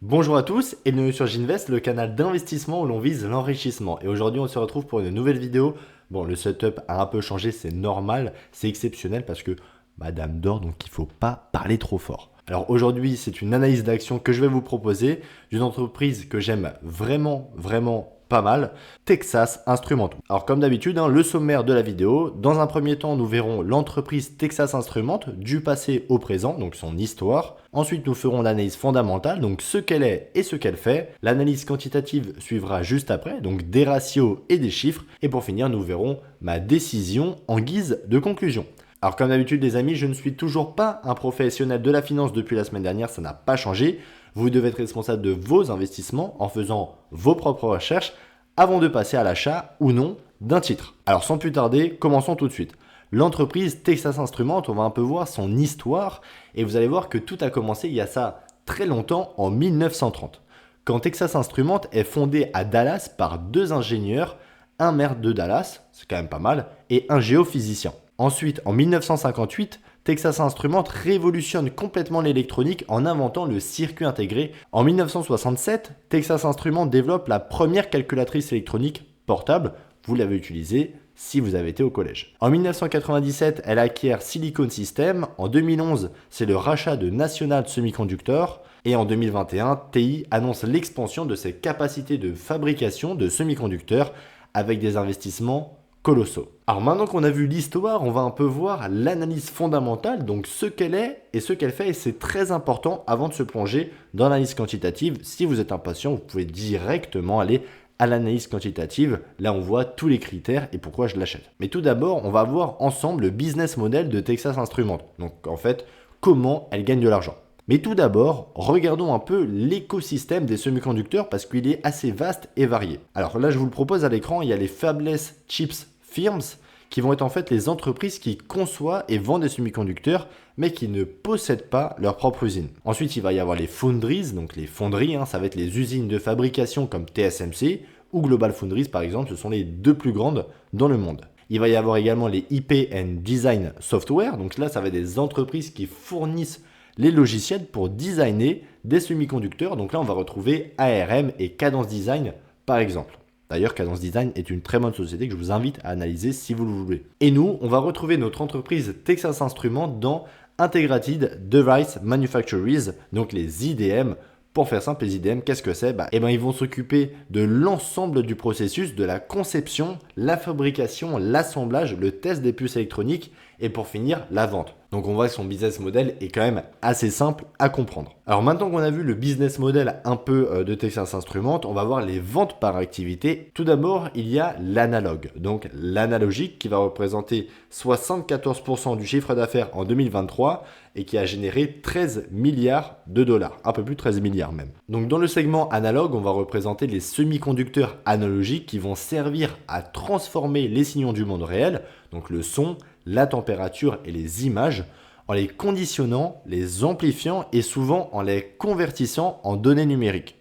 Bonjour à tous et bienvenue sur Ginvest, le canal d'investissement où l'on vise l'enrichissement. Et aujourd'hui, on se retrouve pour une nouvelle vidéo. Bon, le setup a un peu changé, c'est normal, c'est exceptionnel parce que Madame dort, donc il ne faut pas parler trop fort. Alors aujourd'hui, c'est une analyse d'action que je vais vous proposer d'une entreprise que j'aime vraiment pas mal, Texas Instruments. Alors comme d'habitude, le sommaire de la vidéo. Dans un premier temps, nous verrons l'entreprise Texas Instruments du passé au présent, donc son histoire. Ensuite, nous ferons l'analyse fondamentale, donc ce qu'elle est et ce qu'elle fait. L'analyse quantitative suivra juste après, donc des ratios et des chiffres. Et pour finir, nous verrons ma décision en guise de conclusion. Alors comme d'habitude les amis, je ne suis toujours pas un professionnel de la finance depuis la semaine dernière, ça n'a pas changé. Vous devez être responsable de vos investissements en faisant vos propres recherches avant de passer à l'achat ou non d'un titre. Alors sans plus tarder, commençons tout de suite. L'entreprise Texas Instruments, on va un peu voir son histoire et vous allez voir que tout a commencé il y a ça très longtemps, en 1930. Quand Texas Instruments est fondé à Dallas par deux ingénieurs, un maire de Dallas, c'est quand même pas mal, et un géophysicien. Ensuite, en 1958, Texas Instruments révolutionne complètement l'électronique en inventant le circuit intégré. En 1967, Texas Instruments développe la première calculatrice électronique portable. Vous l'avez utilisée si vous avez été au collège. En 1997, elle acquiert Silicon Systems. En 2011, c'est le rachat de National Semiconductor. Et en 2021, TI annonce l'expansion de ses capacités de fabrication de semi-conducteurs avec des investissements colossaux. Alors maintenant qu'on a vu l'histoire, on va un peu voir l'analyse fondamentale, donc ce qu'elle est et ce qu'elle fait, et c'est très important avant de se plonger dans l'analyse quantitative. Si vous êtes impatient, vous pouvez directement aller à l'analyse quantitative. Là, on voit tous les critères et pourquoi je l'achète. Mais tout d'abord, on va voir ensemble le business model de Texas Instruments. Donc en fait, comment elle gagne de l'argent. Mais tout d'abord, regardons un peu l'écosystème des semi-conducteurs parce qu'il est assez vaste et varié. Alors là, je vous le propose à l'écran, il y a les Fabless Chips Firms qui vont être en fait les entreprises qui conçoivent et vendent des semi-conducteurs mais qui ne possèdent pas leur propre usine. Ensuite, il va y avoir les foundries, donc les fonderies, ça va être les usines de fabrication comme TSMC ou Global Foundries par exemple, ce sont les deux plus grandes dans le monde. Il va y avoir également les IP and Design Software, donc là ça va être des entreprises qui fournissent les logiciels pour designer des semi-conducteurs. Donc là, on va retrouver ARM et Cadence Design, par exemple. D'ailleurs, Cadence Design est une très bonne société que je vous invite à analyser si vous le voulez. Et nous, on va retrouver notre entreprise Texas Instruments dans Integrated Device Manufacturers, donc les IDM. Pour faire simple, les IDM, qu'est-ce que c'est ? Ils vont s'occuper de l'ensemble du processus, de la conception, la fabrication, l'assemblage, le test des puces électroniques et pour finir, la vente. Donc on voit que son business model est quand même assez simple à comprendre. Alors maintenant qu'on a vu le business model un peu de Texas Instruments, on va voir les ventes par activité. Tout d'abord, il y a l'analogue, donc l'analogique qui va représenter 74% du chiffre d'affaires en 2023 et qui a généré 13 milliards de dollars, un peu plus de 13 milliards même. Donc dans le segment analogue, on va représenter les semi-conducteurs analogiques qui vont servir à transformer les signaux du monde réel, donc le son, la température et les images, en les conditionnant, les amplifiant et souvent en les convertissant en données numériques.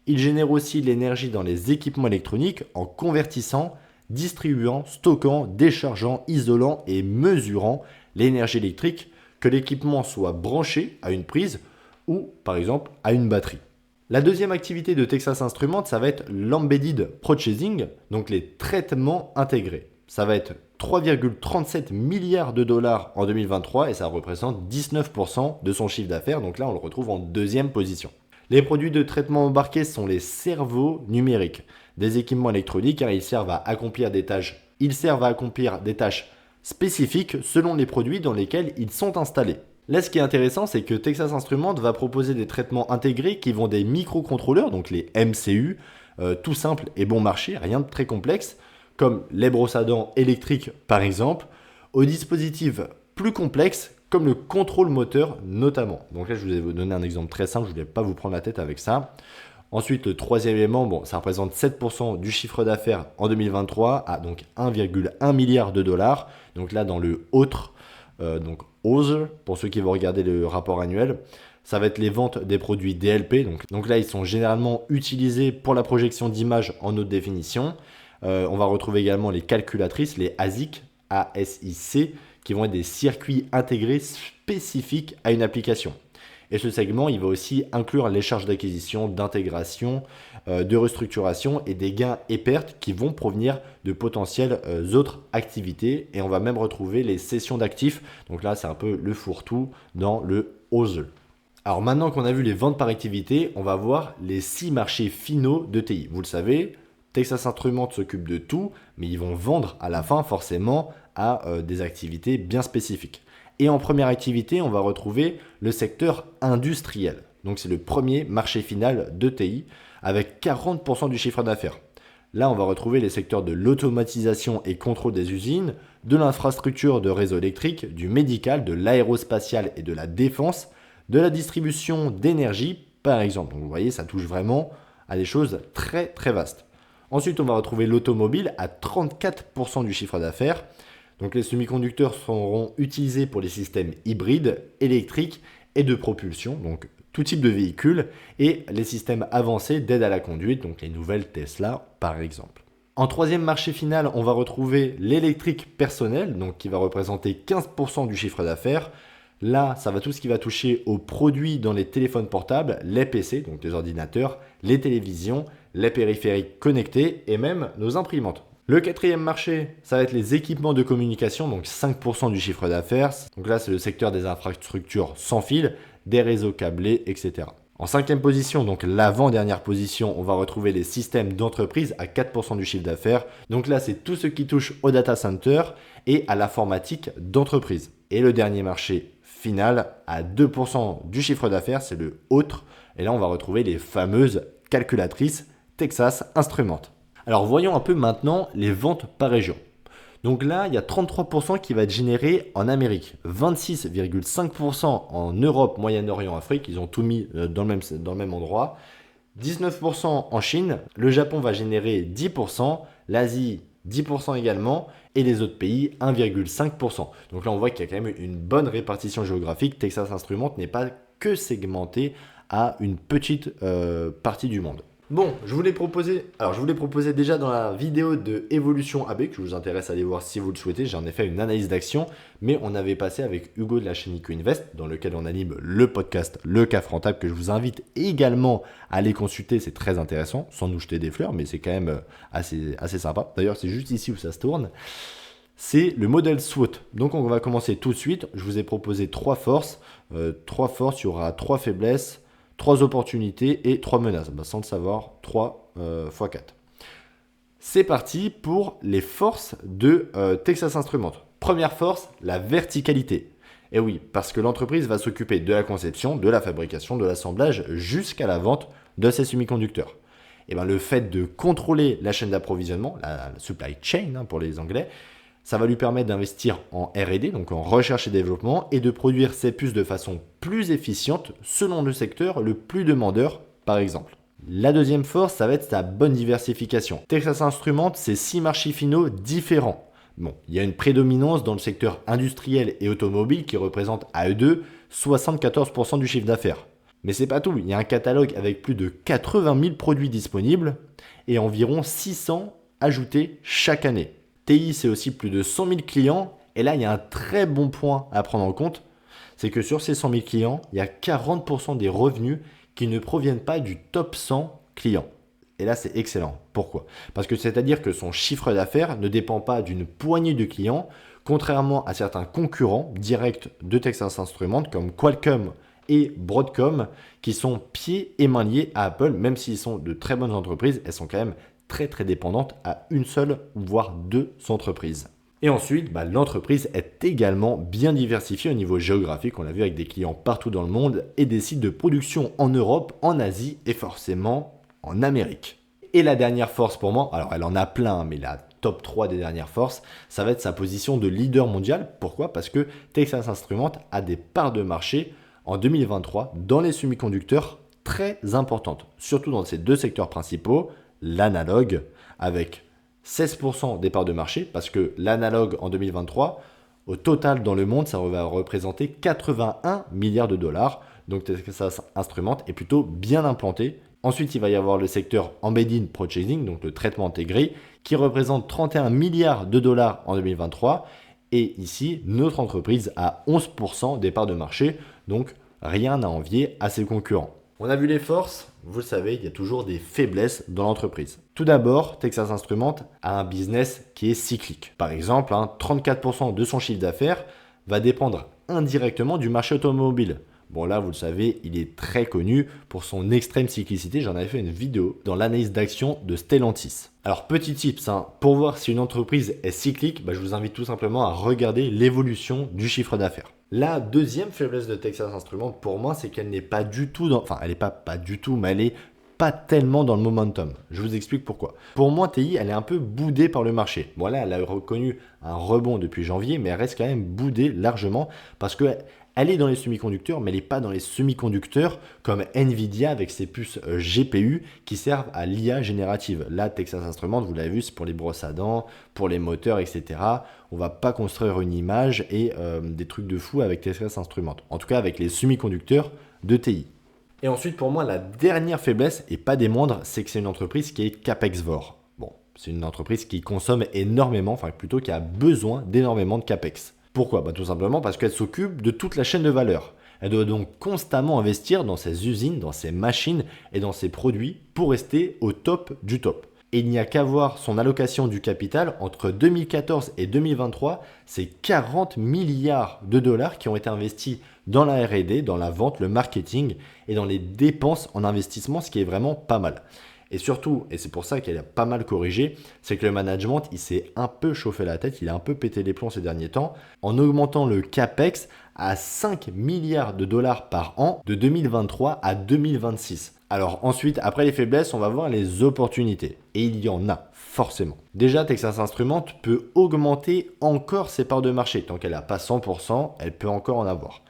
Il génère aussi l'énergie dans les équipements électroniques en convertissant, distribuant, stockant, déchargeant, isolant et mesurant l'énergie électrique, que l'équipement soit branché à une prise ou par exemple à une batterie. La deuxième activité de Texas Instruments, ça va être l'embedded purchasing, donc les traitements intégrés. Ça va être 3,37 milliards de dollars en 2023 et ça représente 19% de son chiffre d'affaires. Donc là, on le retrouve en deuxième position. Les produits de traitement embarqués sont les cerveaux numériques, des équipements électroniques car ils servent à accomplir des tâches spécifiques selon les produits dans lesquels ils sont installés. Là, ce qui est intéressant, c'est que Texas Instruments va proposer des traitements intégrés qui vont des microcontrôleurs, donc les MCU, tout simple et bon marché, rien de très complexe, comme les brosses à dents électriques par exemple, aux dispositifs plus complexes comme le contrôle moteur notamment. Donc là, je vous ai donné un exemple très simple, je ne voulais pas vous prendre la tête avec ça. Ensuite, le troisième élément, ça représente 7% du chiffre d'affaires en 2023 à donc 1,1 milliard de dollars. Donc là, dans le autre, donc Other, pour ceux qui vont regarder le rapport annuel, ça va être les ventes des produits DLP. Donc là, ils sont généralement utilisés pour la projection d'images en haute définition. On va retrouver également les calculatrices, les ASIC, ASIC, qui vont être des circuits intégrés spécifiques à une application. Et ce segment, il va aussi inclure les charges d'acquisition, d'intégration, de restructuration et des gains et pertes qui vont provenir de potentielles autres activités. Et on va même retrouver les cessions d'actifs. Donc là, c'est un peu le fourre-tout dans le OSE. Alors maintenant qu'on a vu les ventes par activité, on va voir les 6 marchés finaux de TI. Vous le savez, Texas Instruments s'occupe de tout, mais ils vont vendre à la fin forcément à des activités bien spécifiques. Et en première activité, on va retrouver le secteur industriel. Donc c'est le premier marché final de TI avec 40% du chiffre d'affaires. Là, on va retrouver les secteurs de l'automatisation et contrôle des usines, de l'infrastructure de réseau électrique, du médical, de l'aérospatial et de la défense, de la distribution d'énergie, par exemple. Donc vous voyez, ça touche vraiment à des choses très très vastes. Ensuite, on va retrouver l'automobile à 34% du chiffre d'affaires. Donc les semi-conducteurs seront utilisés pour les systèmes hybrides, électriques et de propulsion, donc tout type de véhicules, et les systèmes avancés d'aide à la conduite, donc les nouvelles Tesla par exemple. En troisième marché final, on va retrouver l'électrique personnel, donc qui va représenter 15% du chiffre d'affaires. Là, ça va tout ce qui va toucher aux produits dans les téléphones portables, les PC, donc les ordinateurs, les télévisions, les périphériques connectés et même nos imprimantes. Le quatrième marché, ça va être les équipements de communication, donc 5% du chiffre d'affaires. Donc là, c'est le secteur des infrastructures sans fil, des réseaux câblés, etc. En cinquième position, donc l'avant-dernière position, on va retrouver les systèmes d'entreprise à 4% du chiffre d'affaires. Donc là, c'est tout ce qui touche au data center et à l'informatique d'entreprise. Et le dernier marché final, à 2% du chiffre d'affaires, c'est le autre. Et là, on va retrouver les fameuses calculatrices Texas Instruments. Alors voyons un peu maintenant les ventes par région. Donc là, il y a 33% qui va être généré en Amérique, 26,5% en Europe, Moyen-Orient, Afrique, ils ont tout mis dans le même endroit, 19% en Chine, le Japon va générer 10%, l'Asie 10% également, et les autres pays 1,5%. Donc là, on voit qu'il y a quand même une bonne répartition géographique. Texas Instruments n'est pas que segmenté à une petite partie du monde. Bon, je vous l'ai proposé déjà dans la vidéo de Evolution AB, que je vous intéresse à aller voir si vous le souhaitez. J'en ai fait une analyse d'action, mais on avait passé avec Hugo de la chaîne IQ Invest, dans lequel on anime le podcast Le CAF Rentable, que je vous invite également à aller consulter. C'est très intéressant, sans nous jeter des fleurs, mais c'est quand même assez sympa. D'ailleurs, c'est juste ici où ça se tourne. C'est le modèle SWOT. Donc on va commencer tout de suite. Je vous ai proposé 3 forces. 3 forces, il y aura 3 faiblesses, 3 opportunités et 3 menaces. Sans le savoir, 3 x 4. C'est parti pour les forces de Texas Instruments. Première force, la verticalité. Et oui, parce que l'entreprise va s'occuper de la conception, de la fabrication, de l'assemblage jusqu'à la vente de ces semi-conducteurs. Et le fait de contrôler la chaîne d'approvisionnement, la supply chain pour les Anglais, ça va lui permettre d'investir en R&D, donc en recherche et développement, et de produire ses puces de façon plus efficiente selon le secteur le plus demandeur, par exemple. La deuxième force, ça va être sa bonne diversification. Texas Instruments, c'est 6 marchés finaux différents. Bon, il y a une prédominance dans le secteur industriel et automobile qui représente à eux deux 74% du chiffre d'affaires. Mais c'est pas tout, il y a un catalogue avec plus de 80 000 produits disponibles et environ 600 ajoutés chaque année. TI, c'est aussi plus de 100 000 clients. Et là, il y a un très bon point à prendre en compte. C'est que sur ces 100 000 clients, il y a 40% des revenus qui ne proviennent pas du top 100 clients. Et là, c'est excellent. Pourquoi ? Parce que c'est-à-dire que son chiffre d'affaires ne dépend pas d'une poignée de clients, contrairement à certains concurrents directs de Texas Instruments comme Qualcomm et Broadcom, qui sont pieds et mains liés à Apple, même s'ils sont de très bonnes entreprises, elles sont quand même très dépendante à une seule, voire 2 entreprises. Et ensuite, l'entreprise est également bien diversifiée au niveau géographique, on l'a vu avec des clients partout dans le monde et des sites de production en Europe, en Asie et forcément en Amérique. Et la dernière force pour moi, alors elle en a plein, mais la top 3 des dernières forces, ça va être sa position de leader mondial. Pourquoi ? Parce que Texas Instruments a des parts de marché en 2023 dans les semi-conducteurs très importantes, surtout dans ces 2 secteurs principaux, l'analogue avec 16% des parts de marché, parce que l'analogue en 2023, au total dans le monde, ça va représenter 81 milliards de dollars. Donc Texas Instruments est plutôt bien implanté. Ensuite, il va y avoir le secteur Embedded Processing, donc le traitement intégré, qui représente 31 milliards de dollars en 2023. Et ici, notre entreprise a 11% des parts de marché. Donc rien à envier à ses concurrents. On a vu les forces, vous le savez, il y a toujours des faiblesses dans l'entreprise. Tout d'abord, Texas Instruments a un business qui est cyclique. Par exemple, 34% de son chiffre d'affaires va dépendre indirectement du marché automobile. Bon là, vous le savez, il est très connu pour son extrême cyclicité. J'en avais fait une vidéo dans l'analyse d'action de Stellantis. Alors petit tips, pour voir si une entreprise est cyclique, je vous invite tout simplement à regarder l'évolution du chiffre d'affaires. La deuxième faiblesse de Texas Instruments pour moi, c'est qu'elle n'est pas du tout elle n'est pas du tout, mais elle est pas tellement dans le momentum. Je vous explique pourquoi. Pour moi, TI, elle est un peu boudée par le marché. Bon là, elle a reconnu un rebond depuis janvier, mais elle reste quand même boudée largement parce que elle est dans les semi-conducteurs, mais elle n'est pas dans les semi-conducteurs comme Nvidia avec ses puces GPU qui servent à l'IA générative. Là, Texas Instruments, vous l'avez vu, c'est pour les brosses à dents, pour les moteurs, etc. On ne va pas construire une image et des trucs de fou avec Texas Instruments. En tout cas, avec les semi-conducteurs de TI. Et ensuite, pour moi, la dernière faiblesse, et pas des moindres, c'est que c'est une entreprise qui est CapEx-VOR. Bon, c'est une entreprise qui consomme énormément, enfin plutôt qui a besoin d'énormément de CapEx. Pourquoi ? Tout simplement parce qu'elle s'occupe de toute la chaîne de valeur. Elle doit donc constamment investir dans ses usines, dans ses machines et dans ses produits pour rester au top du top. Et il n'y a qu'à voir son allocation du capital entre 2014 et 2023, c'est 40 milliards de dollars qui ont été investis dans la R&D, dans la vente, le marketing et dans les dépenses en investissement, ce qui est vraiment pas mal. Et surtout, et c'est pour ça qu'elle a pas mal corrigé, c'est que le management, il s'est un peu chauffé la tête, il a un peu pété les plombs ces derniers temps, en augmentant le CAPEX à 5 milliards de dollars par an de 2023 à 2026. Alors ensuite, après les faiblesses, on va voir les opportunités. Et il y en a, forcément. Déjà, Texas Instruments peut augmenter encore ses parts de marché. Tant qu'elle n'a pas 100%, elle peut encore en avoir.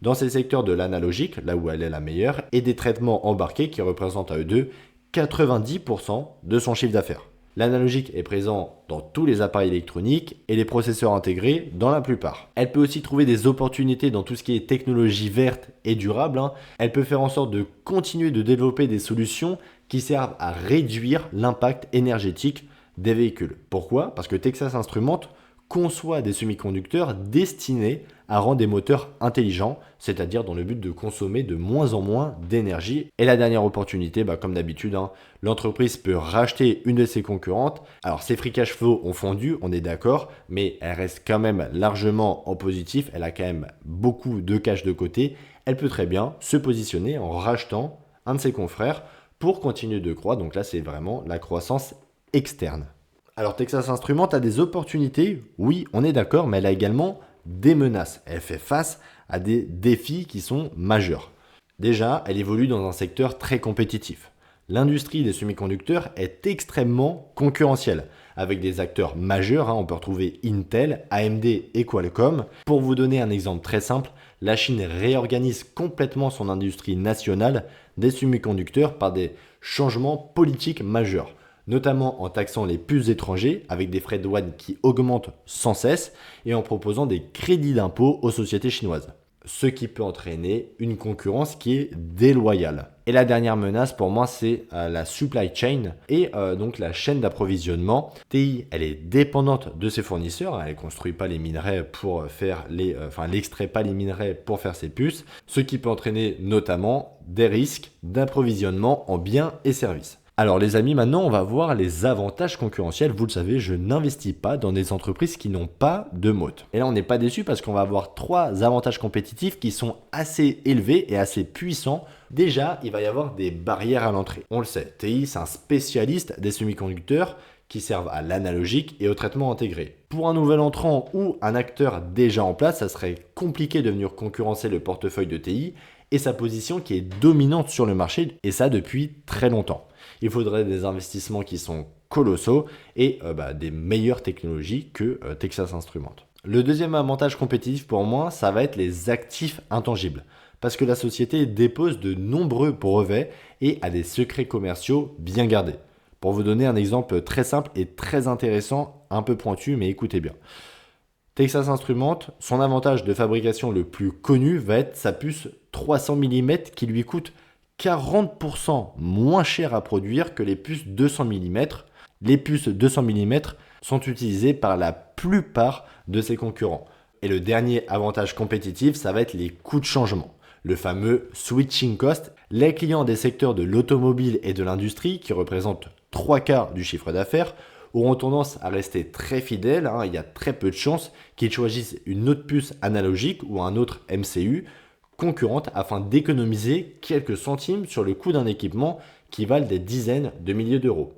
Dans ces secteurs de l'analogique, là où elle est la meilleure, et des traitements embarqués qui représentent à eux deux 90% de son chiffre d'affaires. L'analogique est présent dans tous les appareils électroniques et les processeurs intégrés dans la plupart. Elle peut aussi trouver des opportunités dans tout ce qui est technologie verte et durable. Elle peut faire en sorte de continuer de développer des solutions qui servent à réduire l'impact énergétique des véhicules. Pourquoi ? Parce que Texas Instruments conçoit des semi-conducteurs destinés à rendre des moteurs intelligents, c'est-à-dire dans le but de consommer de moins en moins d'énergie. Et la dernière opportunité, comme d'habitude, l'entreprise peut racheter une de ses concurrentes. Alors ses free cash flow ont fondu, on est d'accord, mais elle reste quand même largement en positif, elle a quand même beaucoup de cash de côté. Elle peut très bien se positionner en rachetant un de ses confrères pour continuer de croître. Donc là, c'est vraiment la croissance externe. Alors Texas Instruments a des opportunités, oui, on est d'accord, mais elle a également des menaces. Elle fait face à des défis qui sont majeurs. Déjà, elle évolue dans un secteur très compétitif. L'industrie des semi-conducteurs est extrêmement concurrentielle, avec des acteurs majeurs, on peut retrouver Intel, AMD et Qualcomm. Pour vous donner un exemple très simple, la Chine réorganise complètement son industrie nationale des semi-conducteurs par des changements politiques majeurs, notamment en taxant les puces étrangers avec des frais de douane qui augmentent sans cesse et en proposant des crédits d'impôt aux sociétés chinoises. Ce qui peut entraîner une concurrence qui est déloyale. Et la dernière menace pour moi, c'est la supply chain et donc la chaîne d'approvisionnement. TI, elle est dépendante de ses fournisseurs, elle ne construit pas les minerais pour faire elle n'extrait pas les minerais pour faire ses puces, ce qui peut entraîner notamment des risques d'approvisionnement en biens et services. Alors les amis, maintenant on va voir les avantages concurrentiels. Vous le savez, je n'investis pas dans des entreprises qui n'ont pas de moat. Et là on n'est pas déçu parce qu'on va avoir 3 avantages compétitifs qui sont assez élevés et assez puissants. Déjà, il va y avoir des barrières à l'entrée. On le sait, TI c'est un spécialiste des semi-conducteurs qui servent à l'analogique et au traitement intégré. Pour un nouvel entrant ou un acteur déjà en place, ça serait compliqué de venir concurrencer le portefeuille de TI et sa position qui est dominante sur le marché, et ça depuis très longtemps. Il faudrait des investissements qui sont colossaux et des meilleures technologies que Texas Instruments. Le deuxième avantage compétitif pour moi, ça va être les actifs intangibles. Parce que la société dépose de nombreux brevets et a des secrets commerciaux bien gardés. Pour vous donner un exemple très simple et très intéressant, un peu pointu, mais écoutez bien. Texas Instruments, son avantage de fabrication le plus connu va être sa puce 300 mm qui lui coûte 40% moins cher à produire que les puces 200 mm. Les puces 200 mm sont utilisées par la plupart de ses concurrents. Et le dernier avantage compétitif, ça va être les coûts de changement. le fameux switching cost. Les clients des secteurs de l'automobile et de l'industrie, qui représentent 3/4 du chiffre d'affaires, auront tendance à rester très fidèles. Il y a très peu de chances qu'ils choisissent une autre puce analogique ou un autre MCU concurrente afin d'économiser quelques centimes sur le coût d'un équipement qui valent des dizaines de milliers d'euros.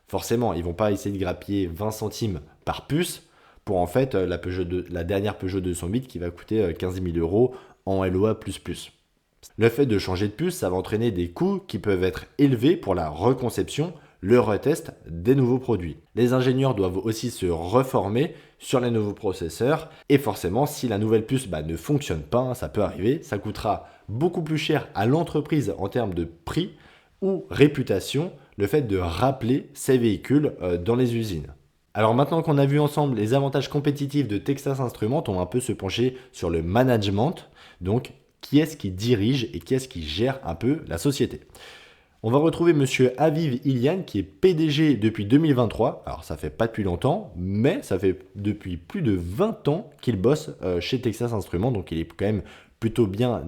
Forcément, ils ne vont pas essayer de grappiller 20 centimes par puce pour en fait la dernière Peugeot 208 qui va coûter 15 000 euros en LOA++. Le fait de changer de puce, ça va entraîner des coûts qui peuvent être élevés pour la reconception, le retest des nouveaux produits. Les ingénieurs doivent aussi se reformer sur les nouveaux processeurs et forcément, si la nouvelle puce ne fonctionne pas, ça peut arriver, ça coûtera beaucoup plus cher à l'entreprise en termes de prix ou réputation, le fait de rappeler ces véhicules dans les usines. Alors maintenant qu'on a vu ensemble les avantages compétitifs de Texas Instruments, on va un peu se pencher sur le management, donc qui est-ce qui dirige et qui est-ce qui gère un peu la société. On va retrouver monsieur Aviv Ilian qui est PDG depuis 2023. Alors ça fait pas depuis longtemps, mais ça fait depuis plus de 20 ans qu'il bosse chez Texas Instruments, donc il est quand même plutôt bien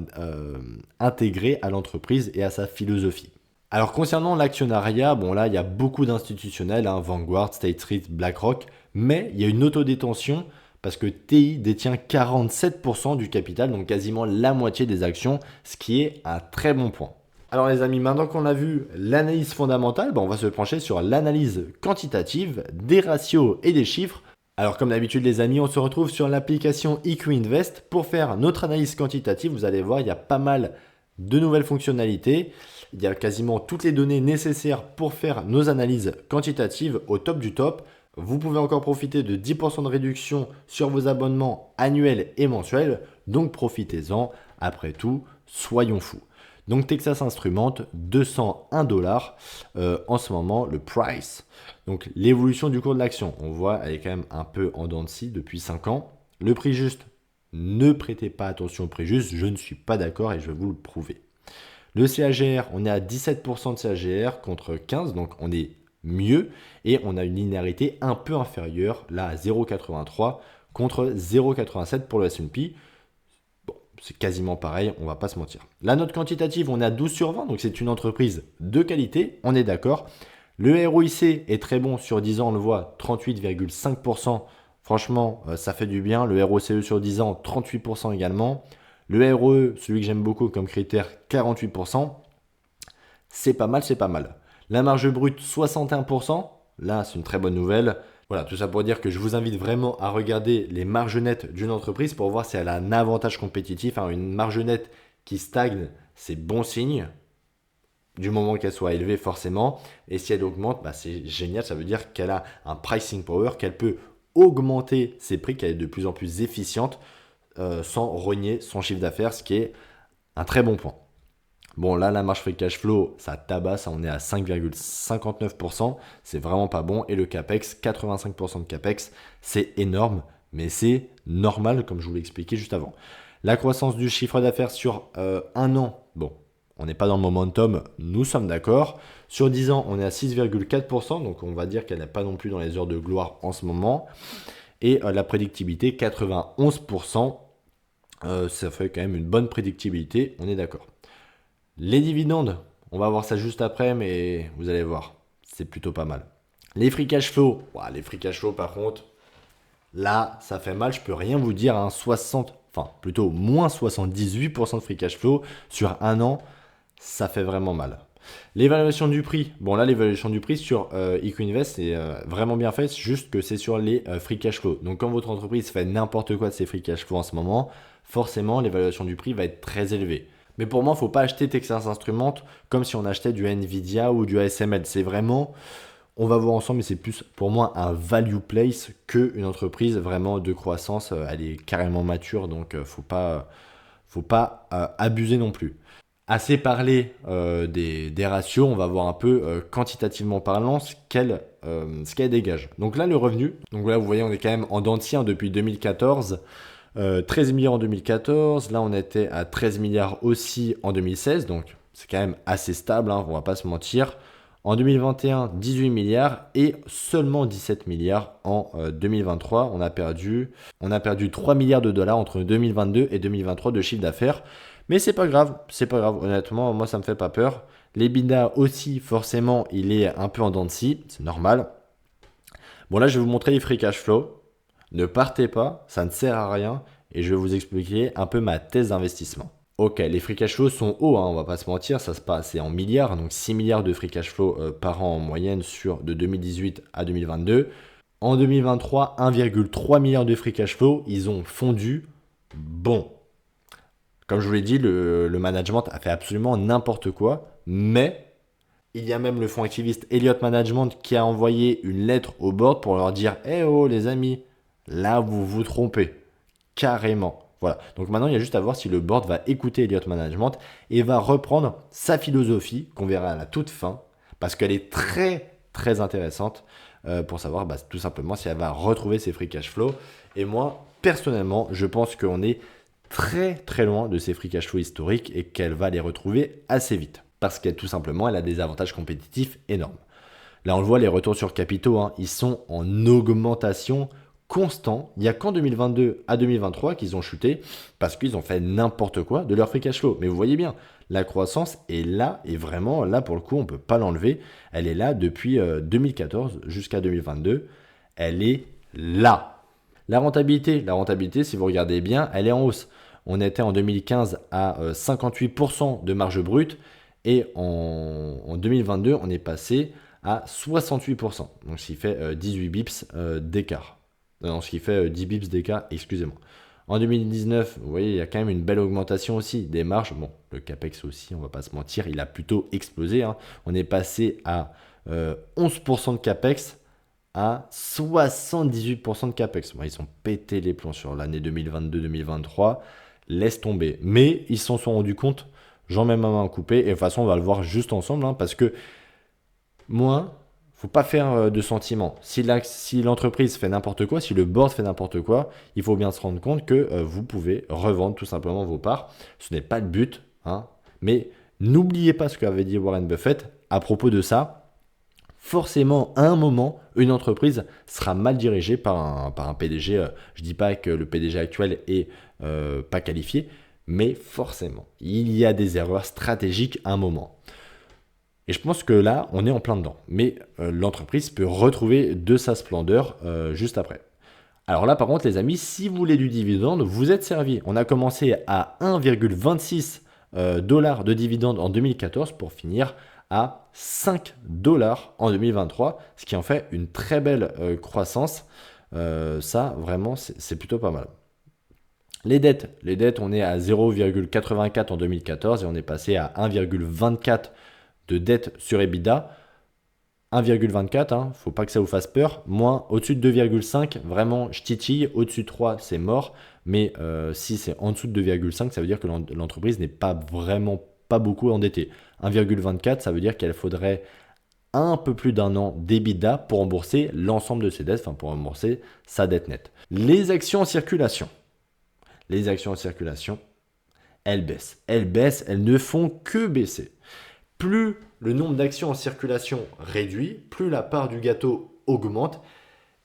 intégré à l'entreprise et à sa philosophie. Alors concernant l'actionnariat, là il y a beaucoup d'institutionnels, Vanguard, State Street, BlackRock, mais il y a une autodétention parce que TI détient 47% du capital, donc quasiment la moitié des actions, ce qui est un très bon point. Alors les amis, maintenant qu'on a vu l'analyse fondamentale, on va se pencher sur l'analyse quantitative des ratios et des chiffres. Alors comme d'habitude les amis, on se retrouve sur l'application EQ Invest pour faire notre analyse quantitative. Vous allez voir, il y a pas mal de nouvelles fonctionnalités. Il y a quasiment toutes les données nécessaires pour faire nos analyses quantitatives au top du top. Vous pouvez encore profiter de 10% de réduction sur vos abonnements annuels et mensuels. Donc profitez-en. Après tout, soyons fous. Donc Texas Instruments, 201 $ en ce moment, le price. Donc l'évolution du cours de l'action, on voit, elle est quand même un peu en dents de scie depuis 5 ans. Le prix juste, ne prêtez pas attention au prix juste, je ne suis pas d'accord et je vais vous le prouver. Le CAGR, on est à 17% de CAGR contre 15, donc on est mieux. Et on a une linéarité un peu inférieure, là à 0,83 contre 0,87 pour le S&P. C'est quasiment pareil, on va pas se mentir. La note quantitative, on est à 12/20, donc c'est une entreprise de qualité, on est d'accord. Le ROIC est très bon sur 10 ans, on le voit, 38,5%. Franchement, ça fait du bien. Le ROCE sur 10 ans, 38% également. Le ROE, celui que j'aime beaucoup comme critère, 48%. C'est pas mal, c'est pas mal. La marge brute, 61%. Là, c'est une très bonne nouvelle. Voilà, tout ça pour dire que je vous invite vraiment à regarder les marges nettes d'une entreprise pour voir si elle a un avantage compétitif. Une marge nette qui stagne, c'est bon signe, du moment qu'elle soit élevée forcément. Et si elle augmente, c'est génial, ça veut dire qu'elle a un pricing power, qu'elle peut augmenter ses prix, qu'elle est de plus en plus efficiente sans rogner son chiffre d'affaires, ce qui est un très bon point. Là, la marge free cash flow, ça tabasse, on est à 5,59%, c'est vraiment pas bon. Et le CAPEX, 85% de CAPEX, c'est énorme, mais c'est normal, comme je vous l'ai expliqué juste avant. La croissance du chiffre d'affaires sur un an, on n'est pas dans le momentum, nous sommes d'accord. Sur 10 ans, on est à 6,4%, donc on va dire qu'elle n'est pas non plus dans les heures de gloire en ce moment. Et la prédictibilité, 91%, ça fait quand même une bonne prédictibilité, on est d'accord. Les dividendes, on va voir ça juste après, mais vous allez voir, c'est plutôt pas mal. Les free cash flow, par contre, là, ça fait mal, je peux rien vous dire, plutôt moins 78% de free cash flow sur un an, ça fait vraiment mal. L'évaluation du prix, l'évaluation du prix sur EQ Invest, c'est vraiment bien fait, c'est juste que c'est sur les free cash flow. Donc quand votre entreprise fait n'importe quoi de ses free cash flow en ce moment, forcément, l'évaluation du prix va être très élevée. Mais pour moi, il ne faut pas acheter Texas Instruments comme si on achetait du Nvidia ou du ASML. C'est vraiment, on va voir ensemble, mais c'est plus pour moi un value place qu'une entreprise vraiment de croissance. Elle est carrément mature, donc faut pas abuser non plus. Assez parlé des ratios, on va voir un peu quantitativement parlant ce qu'elle dégage. Donc là, le revenu, vous voyez, on est quand même en dents de scie depuis 2014. 13 milliards en 2014, là on était à 13 milliards aussi en 2016, donc c'est quand même assez stable, on va pas se mentir. En 2021, 18 milliards et seulement 17 milliards en 2023. On a perdu 3 milliards de dollars entre 2022 et 2023 de chiffre d'affaires. Mais c'est pas grave, honnêtement, moi ça me fait pas peur. L'EBITDA aussi, forcément, il est un peu en dents de scie, c'est normal. Bon là, je vais vous montrer les free cash flow. Ne partez pas, ça ne sert à rien et je vais vous expliquer un peu ma thèse d'investissement. Ok, les free cash flow sont hauts, hein, on va pas se mentir, ça se passe en milliards, donc 6 milliards de free cash flow par an en moyenne de 2018 à 2022. En 2023, 1,3 milliard de free cash flow, ils ont fondu. Bon, comme je vous l'ai dit, le management a fait absolument n'importe quoi, mais il y a même le fonds activiste Elliott Management qui a envoyé une lettre au board pour leur dire Eh oh les amis, là vous vous trompez. Carrément. Voilà. Donc maintenant, il y a juste à voir si le board va écouter Elliott Management et va reprendre sa philosophie, qu'on verra à la toute fin, parce qu'elle est très très intéressante pour savoir tout simplement si elle va retrouver ses free cash flow. Et moi, personnellement, je pense qu'on est très très loin de ses free cash flow historiques et qu'elle va les retrouver assez vite. Parce qu'elle tout simplement, elle a des avantages compétitifs énormes. Là, on le voit, les retours sur capitaux, hein, ils sont en augmentation constante. Il n'y a qu'en 2022 à 2023 qu'ils ont chuté parce qu'ils ont fait n'importe quoi de leur free cash flow. Mais vous voyez bien, la croissance est là et vraiment, là pour le coup, on ne peut pas l'enlever. Elle est là depuis 2014 jusqu'à 2022. Elle est là. La rentabilité, si vous regardez bien, elle est en hausse. On était en 2015 à 58% de marge brute et en 2022, on est passé à 68%. Donc, ce qui fait 18 bips d'écart. Non, ce qui fait 10 bips d'écart, excusez-moi. En 2019, vous voyez, il y a quand même une belle augmentation aussi des marges. Bon, le CAPEX aussi, on va pas se mentir, il a plutôt explosé, hein. On est passé à 11% de CAPEX à 78% de CAPEX. Bon, ils ont pété les plombs sur l'année 2022-2023. Laisse tomber. Mais ils s'en sont rendus compte, j'en mets ma main à couper. Et de toute façon, on va le voir juste ensemble, hein, parce que moi, faut pas faire de sentiments. Si l'entreprise fait n'importe quoi, si le board fait n'importe quoi, il faut bien se rendre compte que vous pouvez revendre tout simplement vos parts. Ce n'est pas le but, hein. Mais n'oubliez pas ce qu'avait dit Warren Buffett à propos de ça. Forcément, à un moment, une entreprise sera mal dirigée par un PDG. Je ne dis pas que le PDG actuel est pas qualifié, mais forcément, il y a des erreurs stratégiques à un moment. Et je pense que là, on est en plein dedans. Mais l'entreprise peut retrouver de sa splendeur juste après. Alors là, par contre, les amis, si vous voulez du dividende, vous êtes servi. On a commencé à 1,26 dollars de dividende en 2014 pour finir à 5 dollars en 2023, ce qui en fait une très belle croissance. Ça, vraiment, c'est plutôt pas mal. Les dettes, on est à 0,84 en 2014 et on est passé à 1,24 de dette sur EBITDA. 1,24, hein, faut pas que ça vous fasse peur. Moins au-dessus de 2,5, vraiment je titille. Au-dessus de 3, c'est mort. Mais si c'est en dessous de 2,5, ça veut dire que l'entreprise n'est pas vraiment pas beaucoup endettée. 1,24, ça veut dire qu'elle faudrait un peu plus d'un an d'EBITDA pour rembourser l'ensemble de ses dettes, enfin pour rembourser sa dette nette. Les actions en circulation. Les actions en circulation, elles baissent. Elles baissent, elles ne font que baisser. Plus le nombre d'actions en circulation réduit, plus la part du gâteau augmente.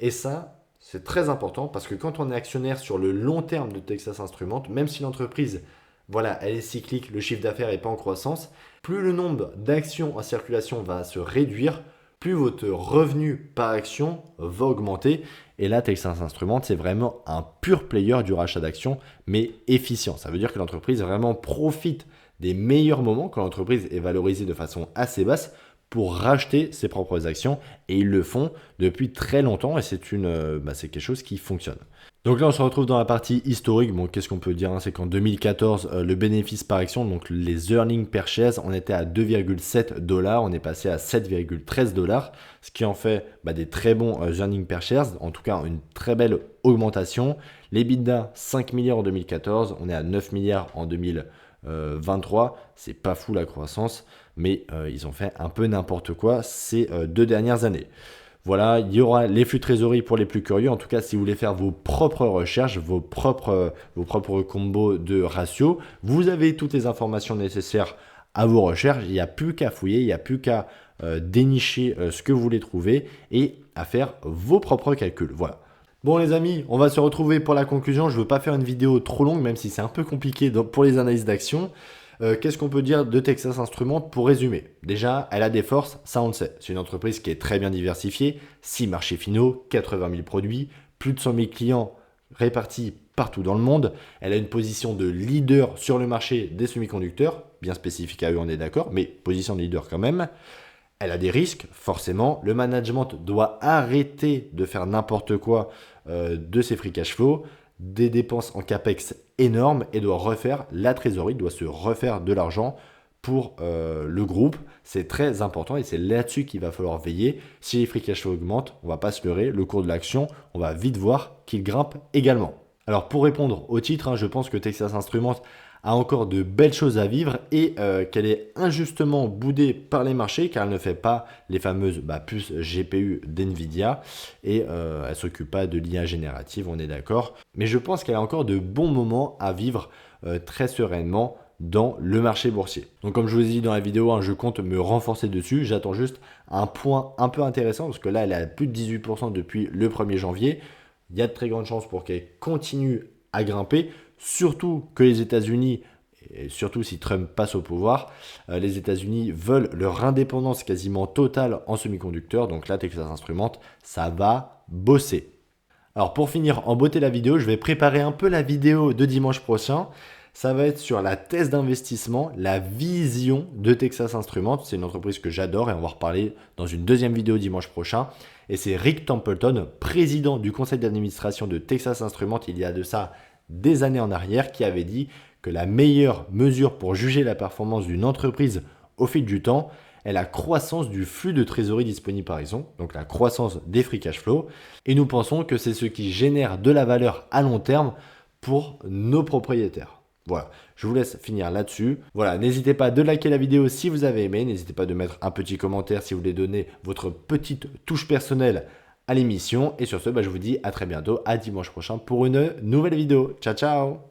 Et ça, c'est très important parce que quand on est actionnaire sur le long terme de Texas Instruments, même si l'entreprise, voilà, elle est cyclique, le chiffre d'affaires n'est pas en croissance, plus le nombre d'actions en circulation va se réduire, plus votre revenu par action va augmenter. Et là, Texas Instruments, c'est vraiment un pur player du rachat d'actions, mais efficient. Ça veut dire que l'entreprise vraiment profite des meilleurs moments quand l'entreprise est valorisée de façon assez basse pour racheter ses propres actions. Et ils le font depuis très longtemps et c'est quelque chose qui fonctionne. Donc là, on se retrouve dans la partie historique. Bon, qu'est-ce qu'on peut dire, hein, c'est qu'en 2014, le bénéfice par action, donc les earnings per share, on était à 2,7 dollars. On est passé à 7,13 dollars, ce qui en fait des très bons earnings per share. En tout cas, une très belle augmentation. L'EBITDA, 5 milliards en 2014. On est à 9 milliards en 2023. C'est pas fou la croissance, mais ils ont fait un peu n'importe quoi ces 2 dernières années. Voilà, il y aura les flux trésorerie pour les plus curieux. En tout cas, si vous voulez faire vos propres recherches, vos propres combos de ratios, vous avez toutes les informations nécessaires à vos recherches. Il n'y a plus qu'à fouiller, il n'y a plus qu'à dénicher ce que vous voulez trouver et à faire vos propres calculs. Voilà. Bon les amis, on va se retrouver pour la conclusion. Je ne veux pas faire une vidéo trop longue, même si c'est un peu compliqué pour les analyses d'action. Qu'est-ce qu'on peut dire de Texas Instruments pour résumer? Déjà, elle a des forces, ça on le sait. C'est une entreprise qui est très bien diversifiée, 6 marchés finaux, 80 000 produits, plus de 100 000 clients répartis partout dans le monde. Elle a une position de leader sur le marché des semi-conducteurs, bien spécifique à eux, on est d'accord, mais position de leader quand même. Elle a des risques, forcément. Le management doit arrêter de faire n'importe quoi de ses free cash flow, des dépenses en capex énormes et doit refaire la trésorerie, doit se refaire de l'argent pour le groupe. C'est très important et c'est là-dessus qu'il va falloir veiller. Si les free cash flow augmentent, on ne va pas se leurrer, le cours de l'action, on va vite voir qu'il grimpe également. Alors pour répondre au titre, je pense que Texas Instruments a encore de belles choses à vivre et qu'elle est injustement boudée par les marchés car elle ne fait pas les fameuses puces GPU d'NVIDIA et elle ne s'occupe pas de l'IA générative, on est d'accord. Mais je pense qu'elle a encore de bons moments à vivre très sereinement dans le marché boursier. Donc comme je vous ai dit dans la vidéo, je compte me renforcer dessus. J'attends juste un point un peu intéressant parce que là, elle est à plus de 18% depuis le 1er janvier. Il y a de très grandes chances pour qu'elle continue à grimper, surtout que les États-Unis, et surtout si Trump passe au pouvoir, les États-Unis veulent leur indépendance quasiment totale en semi-conducteurs. Donc là, Texas Instruments, ça va bosser. Alors pour finir en beauté la vidéo, je vais préparer un peu la vidéo de dimanche prochain. Ça va être sur la thèse d'investissement, la vision de Texas Instruments. C'est une entreprise que j'adore et on va en reparler dans une deuxième vidéo dimanche prochain. Et c'est Rick Templeton, président du conseil d'administration de Texas Instruments, il y a de ça des années en arrière, qui avait dit que la meilleure mesure pour juger la performance d'une entreprise au fil du temps est la croissance du flux de trésorerie disponible par exemple, donc la croissance des free cash flow. Et nous pensons que c'est ce qui génère de la valeur à long terme pour nos propriétaires. Voilà, je vous laisse finir là-dessus. Voilà, n'hésitez pas de liker la vidéo si vous avez aimé. N'hésitez pas de mettre un petit commentaire si vous voulez donner votre petite touche personnelle à l'émission. Et sur ce, je vous dis à très bientôt, à dimanche prochain pour une nouvelle vidéo. Ciao, ciao!